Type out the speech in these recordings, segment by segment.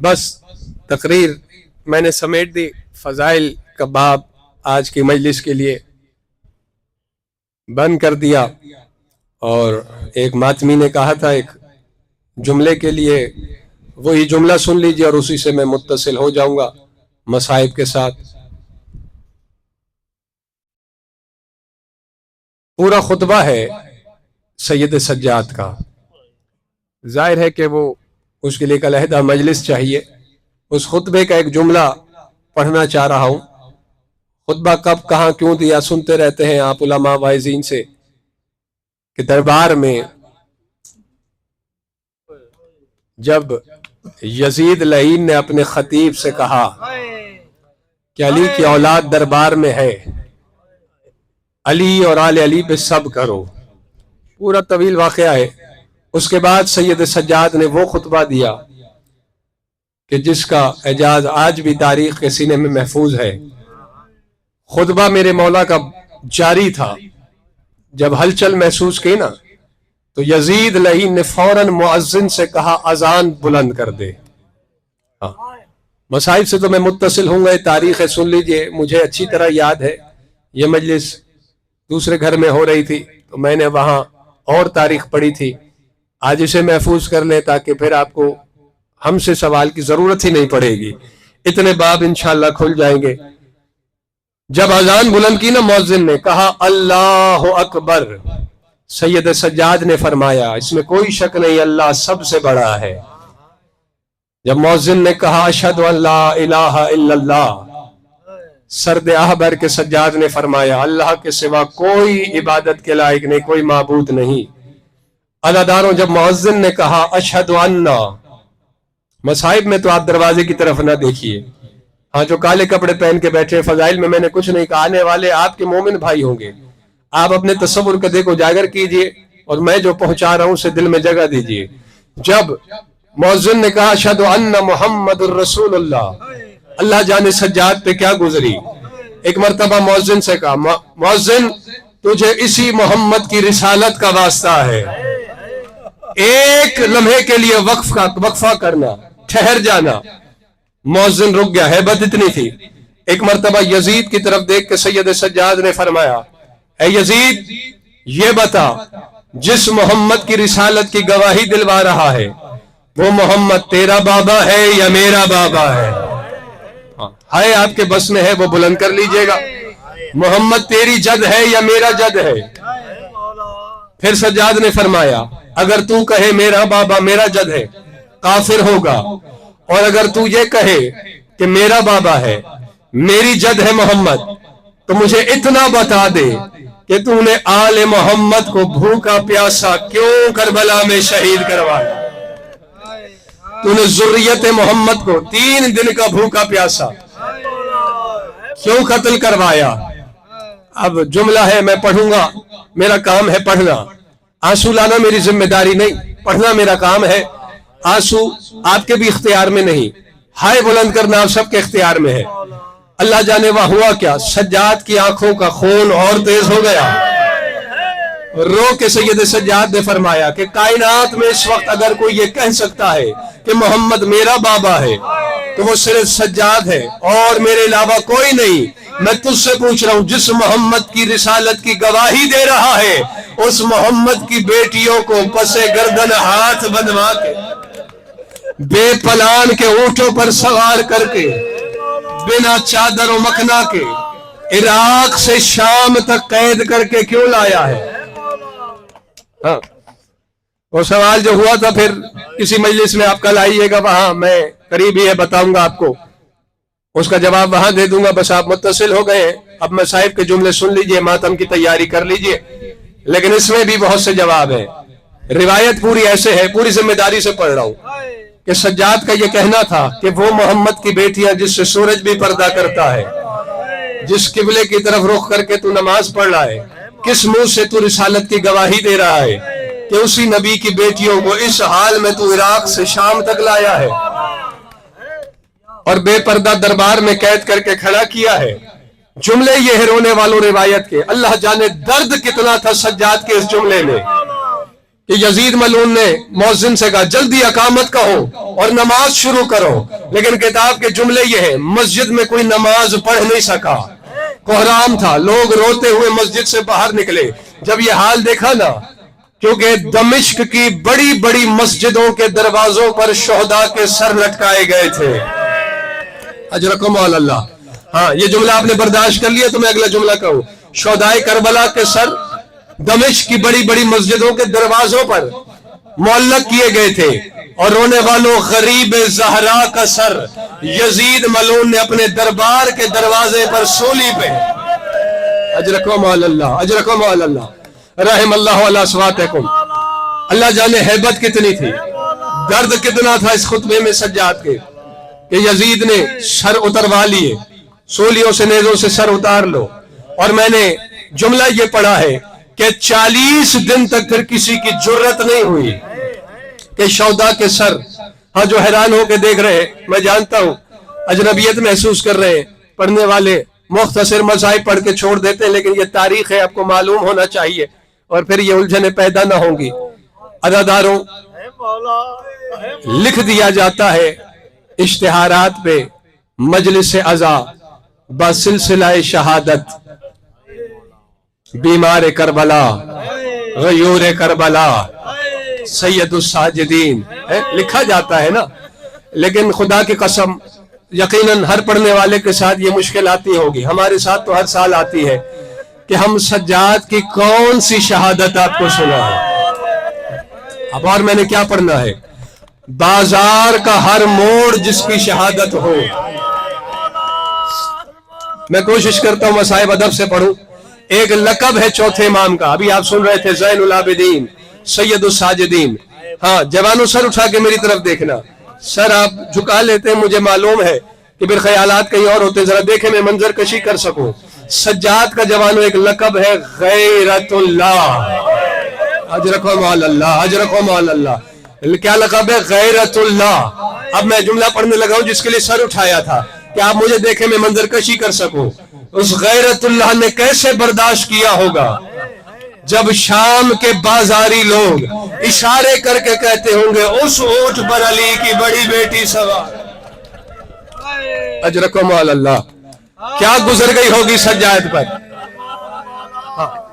बस तकरीर मैंने समेट दी। फजाइल का बाब आज की मजलिस के लिए बंद कर दिया। और एक मातमी ने कहा था एक जुमले के लिए, वही जुमला सुन लीजिए और उसी से मैं मुत्तसिल हो जाऊंगा मसाइब के साथ। पूरा खुतबा है सैयद सज्जाद का। जाहिर है कि वो उसके लिए एक अलहदा मजलिस चाहिए। उस खुतबे का एक जुमला पढ़ना चाह रहा हूं। खुतबा कब कहाँ क्यों दिया सुनते रहते हैं आप उलमा वाइज़ीन से कि दरबार में जब यजीद लईन ने अपने खतीब से कहा कि अली की औलाद दरबार में है, अली और आले अली पे सब करो, पूरा तवील वाक़या है। उसके बाद सैयद सज्जाद ने वो खुतबा दिया कि जिसका एजाज आज भी तारीख के सीने में महफूज है। खुतबा मेरे मौला का जारी था। जब हलचल महसूस की ना तो यजीद लईन ने फौरन मुअज्जिन से कहा अजान बुलंद कर दे। हाँ, मसाइब से तो मैं मुत्तसिल हूँ, तारीख है सुन लीजिए। मुझे अच्छी तरह याद है ये मजलिस दूसरे घर में हो रही थी तो मैंने वहां और तारीख पढ़ी थी। आज इसे महफूज कर ले ताकि फिर आपको हमसे सवाल की जरूरत ही नहीं पड़ेगी। इतने बाब इंशाअल्लाह खुल जाएंगे। जब अजान बुलंद की ना मुअज्जिन ने कहा अल्लाह अकबर, सैयद सज्जाद ने फरमाया इसमें कोई शक नहीं अल्लाह सबसे बड़ा है। जब मुअज्जिन ने कहा अशहदु अल्ला इलाहा इल्लल्लाह, सर्द आहबर के सज्जाद ने फरमाया अल्लाह के सिवा कोई इबादत के लायक नहीं, कोई माबूद नहीं। अदादारों जब मुअज्जिन ने कहा अशहदु अन्ना, मसाइब में तो आप दरवाजे की तरफ ना देखिए। हाँ, जो काले कपड़े पहन के बैठे फजाइल में मैंने कुछ नहीं कहा, आने वाले आपके मोमिन भाई होंगे। आप अपने तसव्वुर कदे को उजागर कीजिए और मैं जो पहुंचा रहा हूं उसे दिल में जगह दीजिए। जब मुअज्जिन ने कहा अशहदु अन्ना मुहम्मदुर रसूलुल्लाह, अल्लाह जाने सज्जाद पे क्या गुजरी। एक मर्तबा मुअज्जिन से कहा मुअज्जिन तुझे इसी मोहम्मद की रिसालत का वास्ता है, एक लम्हे के लिए वक्फा करना, ठहर जाना। मुअज्जिन रुक गया, हैबत इतनी थी। एक मर्तबा यजीद की तरफ देख के सैयद सज्जाद ने फरमाया ऐ यजीद ये बता जिस मोहम्मद की रिसालत की गवाही दिलवा रहा है वो मोहम्मद तेरा बाबा है या मेरा बाबा है? हाय आपके बस में है वो बुलंद कर लीजिएगा। मोहम्मद तेरी जद है या मेरा जद है? फिर सज्जाद ने फरमाया अगर तू कहे मेरा बाबा मेरा जद है काफिर होगा, और अगर तू ये कहे कि मेरा बाबा है मेरी जद है मोहम्मद, तो मुझे इतना बता दे कि तूने आले मोहम्मद को भूखा प्यासा क्यों करबला में शहीद करवाया? तूने जुर्रियत मोहम्मद को 3 दिन का भूखा प्यासा क्यों कत्ल करवाया? अब जुमला है, मैं पढ़ूंगा, मेरा काम है पढ़ना। आंसू लाना मेरी जिम्मेदारी नहीं, पढ़ना मेरा काम है। आंसू आपके भी इख्तियार में नहीं, हाय बुलंद करना आप सबके इख्तियार में है। अल्लाह जाने वह हुआ क्या, सज्जाद की आंखों का खून और तेज हो गया। रो के सैयद सज्जाद ने फरमाया कि कायनात में इस वक्त अगर कोई ये कह सकता है कि मोहम्मद मेरा बाबा है तो वो सिर्फ सज्जाद है और मेरे अलावा कोई नहीं। मैं तुझसे पूछ रहा हूं जिस मोहम्मद की रिसालत की गवाही दे रहा है उस मोहम्मद की बेटियों को पसे गर्दन हाथ बंधवा के बेपलान के ऊंटों पर सवार करके बिना चादर और मखना के इराक से शाम तक कैद करके क्यों लाया है? हाँ, वो सवाल जो हुआ था फिर किसी मजलिस में आप कल आइएगा, वहां मैं करीब ही है बताऊंगा आपको, उसका जवाब वहां दे दूंगा। बस आप मुत्तसिल हो गए। अब मैं साहिब के जुमले सुन लीजिए, मातम की तैयारी कर लीजिए। लेकिन इसमें भी बहुत से जवाब है। रिवायत पूरी ऐसे है, पूरी जिम्मेदारी से पढ़ रहा हूं कि सज्जाद का यह कहना था कि वो मोहम्मद की बेटियां जिससे सूरज भी पर्दा करता है, जिस किबले की तरफ रुख करके तू नमाज पढ़ रहा है, किस मुंह से तू रिसालत की गवाही दे रहा है कि उसी नबी की बेटियों को इस हाल में तू इराक से शाम तक लाया है और बेपर्दा दरबार में कैद करके खड़ा किया है। जुमले ये है रोने वालों रिवायत के। अल्लाह जाने दर्द कितना था सज्जाद के इस जुमले में کہ یزید ملعون نے مؤذن سے کہا جلدی اقامت کہو اور نماز شروع کرو، لیکن کتاب کے جملے یہ ہیں مسجد میں کوئی نماز پڑھ نہیں سکا، کوہرام تھا، لوگ روتے ہوئے مسجد سے باہر نکلے۔ جب یہ حال دیکھا نا، کیونکہ دمشق کی بڑی بڑی مسجدوں کے دروازوں پر شہداء کے سر لٹکائے گئے تھے۔ اجرکم اللہ۔ ہاں، یہ جملہ آپ نے برداشت کر لیا تو میں اگلا جملہ کہوں۔ شہداء کربلا کے سر دمشق کی بڑی بڑی مسجدوں کے دروازوں پر معلق کیے گئے تھے، اور رونے والوں غریب زہرا کا سر یزید ملعون نے اپنے دربار کے دروازے پر سولی پہ۔ اجرکم اللہ، اجرکم اللہ، رحم اللہ علی اصواتکم۔ اللہ جانے ہیبت کتنی تھی، درد کتنا تھا اس خطبے میں سجاد کے، کہ یزید نے سر اتروا لیے، سولیوں سے نیزوں سے سر اتار لو، اور میں نے جملہ یہ پڑھا ہے کہ 40 دن تک پھر کسی کی جرت نہیں ہوئی کہ شہداء کے سر، ہاں جو حیران ہو کے دیکھ رہے ہیں، میں جانتا ہوں اجنبیت محسوس کر رہے ہیں، پڑھنے والے مختصر مذاہب پڑھ کے چھوڑ دیتے ہیں، لیکن یہ تاریخ ہے، آپ کو معلوم ہونا چاہیے، اور پھر یہ الجھنیں پیدا نہ ہوں گی۔ عزاداروں، لکھ دیا جاتا ہے اشتہارات پہ مجلس عزا بسلسلہ شہادت بیمار کربلا، غیور کربلا، سید الساجدین، لکھا جاتا ہے نا، لیکن خدا کی قسم یقیناً ہر پڑھنے والے کے ساتھ یہ مشکل آتی ہوگی، ہمارے ساتھ تو ہر سال آتی ہے کہ ہم سجاد کی کون سی شہادت آپ کو سنا ہے۔ اب اور میں نے کیا پڑھنا ہے؟ بازار کا ہر موڑ جس کی شہادت ہو۔ میں کوشش کرتا ہوں مصائب ادب سے پڑھوں۔ ایک لقب ہے چوتھے امام کا، ابھی آپ سن رہے تھے زین العابدین، سید الساجدین۔ ہاں جوانوں، سر اٹھا کے میری طرف دیکھنا، سر آپ جھکا لیتے ہیں، مجھے معلوم ہے کہ پھر خیالات کہیں اور ہوتے ہیں، ذرا دیکھیں میں منظر کشی کر سکوں۔ سجاد کا جوانوں ایک لقب ہے غیرت اللہ۔ اجرکم اللہ، اجرکم اللہ۔ کیا لقب ہے؟ غیرت اللہ۔ اب میں جملہ پڑھنے لگا ہوں جس کے لیے سر اٹھایا تھا کہ آپ مجھے دیکھیں میں منظر کشی کر سکوں۔ اس غیرت اللہ نے کیسے برداشت کیا ہوگا جب شام کے بازاری لوگ اشارے کر کے کہتے ہوں گے اس اونٹ پر علی کی بڑی بیٹی سوار۔ اجرکم اللہ۔ کیا گزر گئی ہوگی سجاد پر۔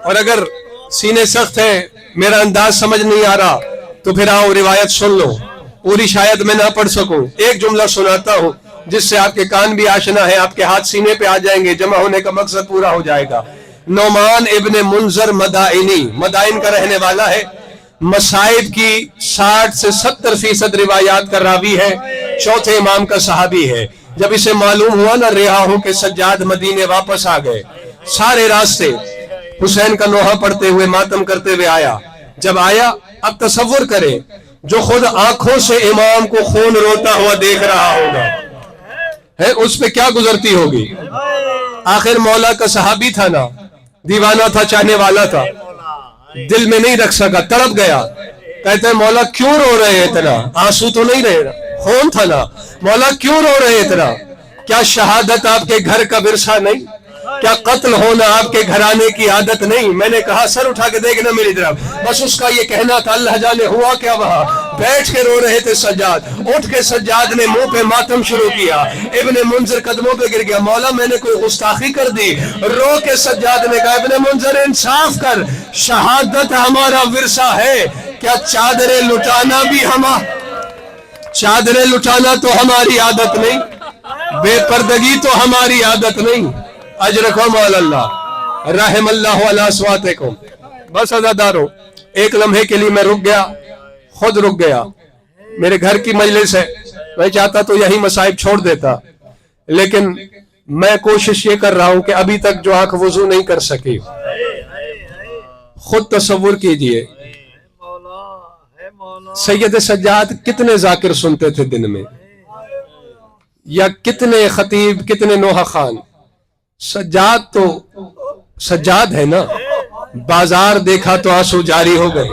اور اگر سینے سخت ہیں، میرا انداز سمجھ نہیں آ رہا، تو پھر آؤ روایت سن لو، پوری شاید میں نہ پڑھ سکوں، ایک جملہ سناتا ہوں جس سے آپ کے کان بھی آشنا ہے، آپ کے ہاتھ سینے پہ آ جائیں گے، جمع ہونے کا مقصد پورا ہو جائے گا۔ نعمان ابن منذر مدائنی، مدائن کا رہنے والا ہے، مصائب کی 60 سے 70% روایات کا راوی ہے، چوتھے امام کا صحابی ہے۔ جب اسے معلوم ہوا نہ رہا ہوں کہ سجاد مدینے واپس آ گئے، سارے راستے حسین کا نوحہ پڑھتے ہوئے ماتم کرتے ہوئے آیا۔ جب آیا، اب تصور کریں جو خود آنکھوں سے امام کو خون روتا ہوا دیکھ رہا ہوگا، اس پہ کیا گزرتی ہوگی۔ آخر مولا کا صحابی تھا نا، دیوانہ تھا، چاہنے والا تھا، دل میں نہیں رکھ سکا، تڑپ گیا، کہتے ہیں مولا کیوں رو رہے ہیں اتنا؟ آنسو تو نہیں رہے، خون تھا نا، مولا کیوں رو رہے ہیں اتنا؟ کیا شہادت آپ کے گھر کا ورثہ نہیں؟ کیا قتل ہونا آپ کے گھرانے کی عادت نہیں؟ میں نے کہا سر اٹھا کے دیکھنا میری طرف، بس اس کا یہ کہنا تھا۔ اللہ جانے ہوا کیا وہاں، بیٹھ کے رو رہے تھے سجاد، اٹھ کے سجاد نے منہ پہ ماتم شروع کیا، ابن منذر قدموں پہ گر گیا، مولا میں نے کوئی گستاخی کر دی؟ رو کے سجاد نے کہا ابن منذر انصاف کر، شہادت ہمارا ورثہ ہے، کیا چادریں لٹانا بھی چادریں لٹانا تو ہماری عادت نہیں، بے پردگی تو ہماری عادت نہیں۔ اجرکم اللہ، رحم اللہ علی اصواتکم۔ بس عزاداروں، ایک لمحے کے لیے میں رک گیا، خود رک گیا، میرے گھر کی مجلس ہے، میں چاہتا تو یہی مصائب چھوڑ دیتا، لیکن میں کوشش یہ کر رہا ہوں کہ ابھی تک جو آنکھ وضو نہیں کر سکی، خود تصور کیجئے سید سجاد کتنے ذاکر سنتے تھے دن میں، یا کتنے خطیب، کتنے نوحہ خان۔ سجاد تو سجاد ہے نا، بازار دیکھا تو آنسو جاری ہو گئے،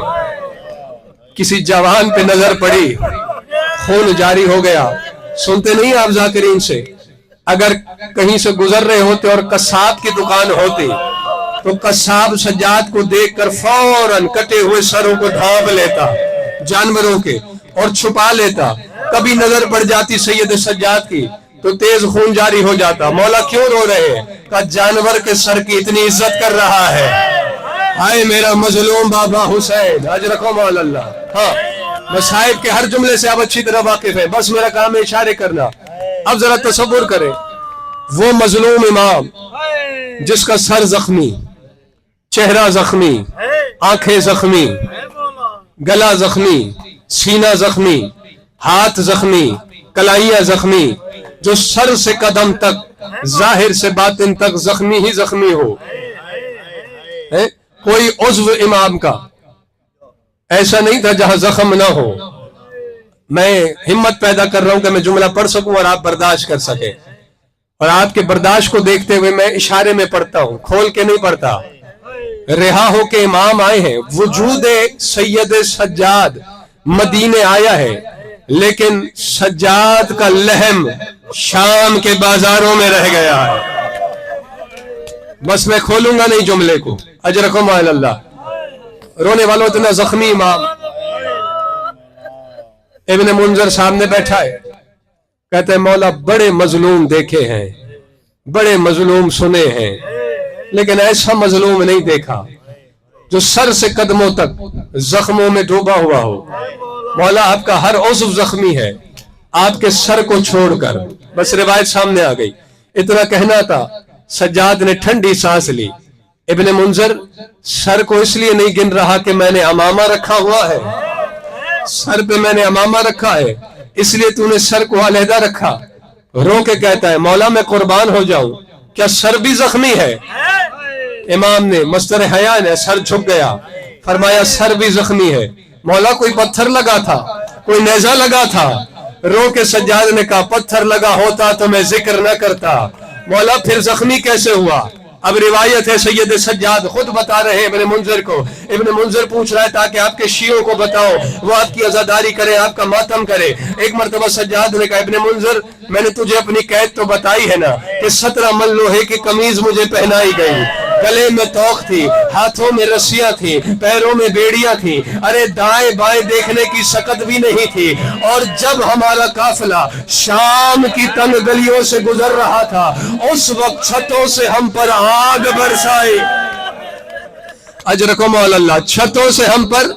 کسی جوان پہ نظر پڑی خون جاری ہو گیا۔ سنتے نہیں آپ ذاکرین سے؟ اگر کہیں سے گزر رہے ہوتے اور قصاب کی دکان ہوتی तो कसाब सज्जाद को देखकर फौरन कटे हुए सरों को ढांप लेता जानवरों के और छुपा लेता। कभी नजर पड़ जाती सैयद सज्जाद की तो तेज खून जारी हो जाता। मौला क्यों रो रहे हैं? का जानवर के सर की इतनी इज्जत कर रहा है। हाय मेरा मजलूम बाबा हुसैन, अजरको मौला। हाँ, मसाइब के हर जुमले से आप अच्छी तरह वाकिफ है, बस मेरा काम है इशारे करना। अब जरा तसव्वुर करें, वो मजलूम इमाम जिसका सर जख्मी, चेहरा जख्मी, आंखें जख्मी, गला जख्मी, सीना जख्मी, हाथ जख्मी, कलाइयां जख्मी, जो सर से कदम तक, जाहिर से बातिन तक जख्मी ही जख्मी हो। कोई उज्व इमाम का ऐसा नहीं था जहां जख्म ना हो। मैं हिम्मत पैदा कर रहा हूं कि मैं जुमला पढ़ सकूं और आप बर्दाश्त कर सके, और आपके बर्दाश्त को देखते हुए मैं इशारे में पढ़ता हूं, खोल के नहीं पढ़ता। रिहा हो के इमाम आए हैं, वजूद सैयद सज्जाद मदीने आया है, लेकिन सज्जाद का लहम शाम के बाजारों में रह गया है। बस मैं खोलूंगा नहीं जुमले को, अजरकुम अल्लाह। रोने वालों इतना जख्मी इमाम इब्न मुंजर सामने बैठा है, कहते हैं मौला बड़े मजलूम देखे हैं, बड़े मजलूम सुने हैं, लेकिन ऐसा मजलूम नहीं देखा जो सर से कदमों तक जख्मों में डूबा हुआ हो। मौला आपका हर उज़्व जख्मी है, आपके सर को छोड़कर। बस रिवायत सामने आ गई, इतना कहना था। सज्जाद ने ठंडी सांस ली। इब्न मुंजर, सर को इसलिए नहीं गिन रहा कि मैंने अमामा रखा हुआ है, सर पे मैंने अमामा रखा है इसलिए तूने सर को अलहदा रखा। रो के कहता है मौला मैं कुर्बान हो जाऊं, क्या सर भी जख्मी है? इमाम ने मस्तर हया ने सर झुक गया, फरमाया सर भी जख्मी है। मौला कोई पत्थर लगा था, कोई नेजा लगा था? रो के सज्जाद ने कहा पत्थर लगा होता तो मैं जिक्र न करता। मौला फिर जख्मी कैसे हुआ? अब रिवायत है सैयद सज्जाद खुद बता रहे हैं इब्न मुंजर को। इब्न मुंजर पूछ रहा है ताकि आपके शियों को बताओ, वो आपकी अज़ादारी करे, आपका मातम करे। एक मरतबा सज्जाद ने कहा इब्न मुंजर मैंने तुझे अपनी कैद तो बताई है ना कि 17 मन लोहे की कमीज मुझे पहनाई गई, गले में तोख थी, हाथों में रस्सियां थी, पैरों में बेड़ियां थी, अरे दाएं बाएं देखने की सकत भी नहीं थी। और जब हमारा काफिला शाम की तंग गलियों से गुजर रहा था उस वक्त छतों से हम पर आग बरसाई। अजरकुम अल्लाह, छतों से हम पर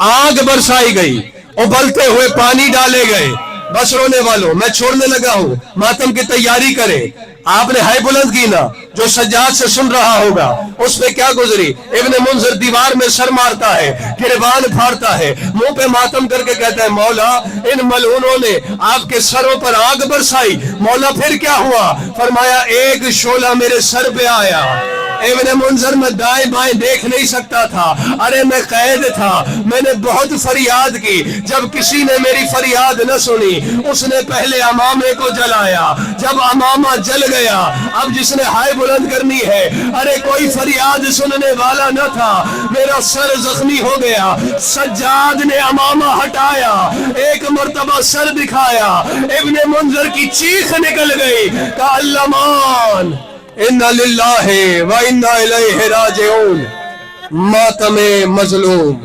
आग बरसाई गई, उबलते हुए पानी डाले गए। बस रोने वालों मैं छोड़ने लगा हूं, मातम की तैयारी करें। आपने हाय बुलंद की ना, जो सज्जाद से सुन रहा होगा उस पे क्या गुजरी। इब्न मुंजर दीवार में सर मारता है, गिरबान फाड़ता है, मुंह पे मातम करके कहता है मौला इन मलऊनों ने आपके सरों पर आग बरसाई। मौला फिर क्या हुआ? फरमाया एक शोला मेरे सर पे आया। इब्न मुंजर मैं दाएं बाएं देख नहीं सकता था, अरे मैं कैद था, मैंने बहुत फरियाद की। जब किसी ने मेरी फरियाद न सुनी उसने पहले अमामे को जलाया, जब अमामा जल गया अब जिसने हाय बुलंद करनी है, अरे कोई फरियाद सुनने वाला न था, मेरा सर जख्मी हो गया। सज्जाद ने अमामा हटाया, एक मर्तबा सर दिखाया, इब्न मुंजर की चीख निकल गई का अल्लामान इन्ना लिल्लाहि व इन्ना इलैहि राजिऊन। मातमे मजलूम।